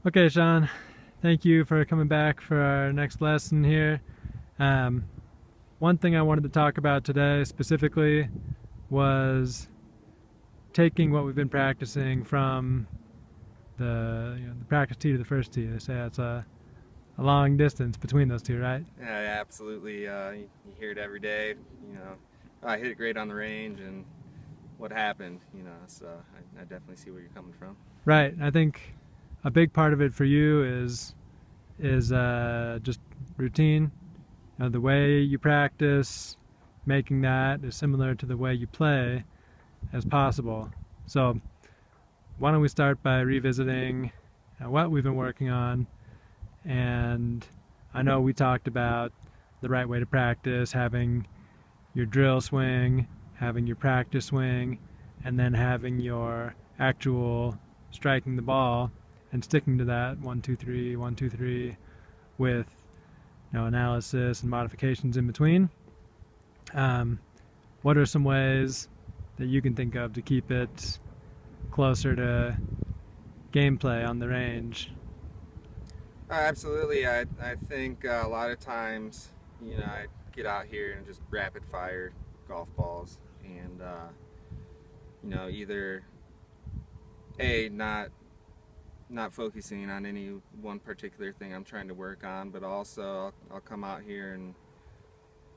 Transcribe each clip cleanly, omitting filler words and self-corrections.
Okay, Shaun, thank you for coming back for our next lesson here. Um, One thing I wanted to talk about today specifically was taking what we've been practicing from the practice tee to the first tee. They say it's a long distance between those two, right? Yeah, absolutely. You hear it every day. You know, I hit it great on the range, and what happened? So I definitely see where you're coming from. Right. I think a big part of it for you is just routine. The way you practice, making that as similar to the way you play as possible. So why don't we start by revisiting what we've been working on. And I know we talked about the right way to practice, having your drill swing, having your practice swing, and then having your actual striking the ball and sticking to that 1 2 3 1 2 3 with analysis and modifications in between. Um, what are some ways that you can think of to keep it closer to gameplay on the range? Absolutely. I think a lot of times, I get out here and just rapid fire golf balls, and either not focusing on any one particular thing I'm trying to work on, but also I'll come out here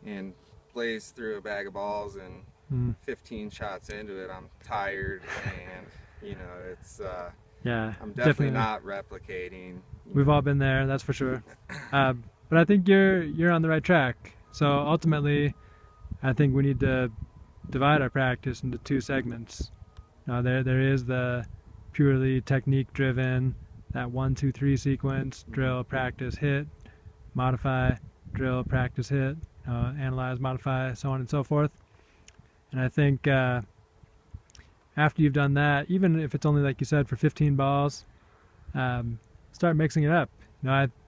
and blaze through a bag of balls, and Mm, 15 shots into it I'm tired, and it's yeah, I'm definitely definitely. not replicating. We've all been there, that's for sure. But I think you're on the right track. So ultimately, I think we need to divide our practice into two segments. Now there is the purely technique driven, that 1 2 3 sequence: drill, practice, hit, modify, drill, practice, hit, analyze, modify, so on and so forth. And I think after you've done that, even if it's only like you said for 15 balls, um, start mixing it up.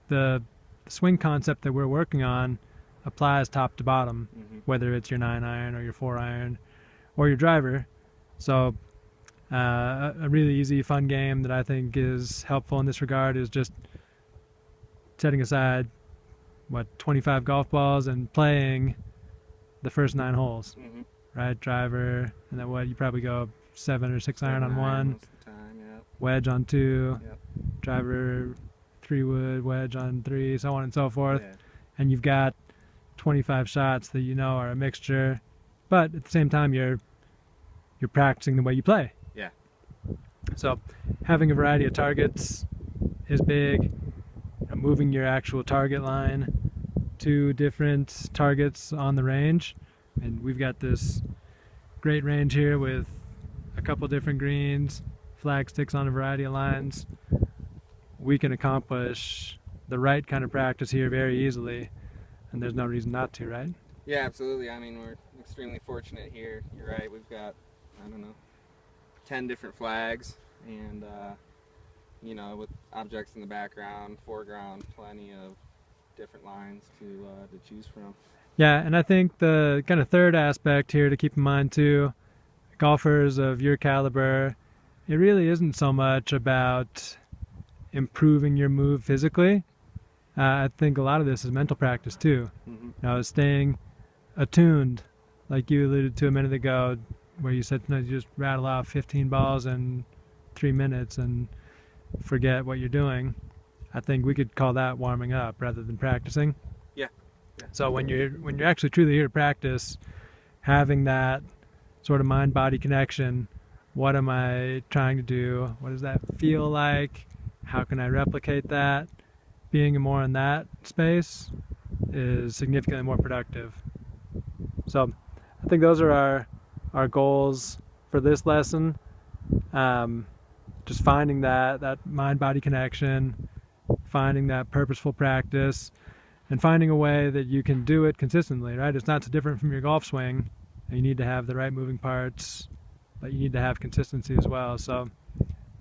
The swing concept that we're working on applies top to bottom, Mm-hmm. whether it's your 9 iron or your 4 iron or your driver. So a really easy, fun game that I think is helpful in this regard is just setting aside 25 golf balls and playing the first 9 holes, Mm-hmm. right? Driver, and then you probably go 7 or 6 iron Seven on iron one, most of the time. Yep. wedge on two, Yep. driver 3 wood, wedge on three, so on and so forth. Yeah. And you've got 25 shots that are a mixture, but at the same time you're practicing the way you play. Yeah. So having a variety of targets is big. Moving your actual target line to different targets on the range, and we've got this great range here with a couple different greens, flag sticks on a variety of lines. We can accomplish the right kind of practice here very easily, and there's no reason not to, right? Yeah, absolutely. I mean, we're extremely fortunate here. You're right. We've got, I don't know, 10 different flags, and with objects in the background, foreground, plenty of different lines to choose from. Yeah, and I think the kind of third aspect here to keep in mind too, golfers of your caliber, it really isn't so much about improving your move physically. I think a lot of this is mental practice too. Mm-hmm. Staying attuned, like you alluded to a minute ago, where you said you just rattle off 15 balls in 3 minutes and forget what you're doing. I think we could call that warming up rather than practicing. Yeah. Yeah. So when you're actually truly here to practice, having that sort of mind-body connection, what am I trying to do? What does that feel like? How can I replicate that? Being more in that space is significantly more productive. So I think those are our goals for this lesson. Just finding that mind-body connection, finding that purposeful practice, and finding a way that you can do it consistently, right? It's not so different from your golf swing. You need to have the right moving parts, but you need to have consistency as well. So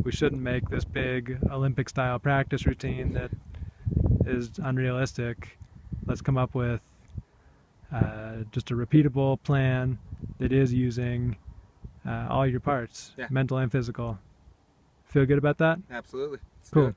we shouldn't make this big Olympic-style practice routine that is unrealistic. Let's come up with just a repeatable plan that is using all your parts, Yeah. mental and physical. Feel good about that? Absolutely. Let's do Cool. it.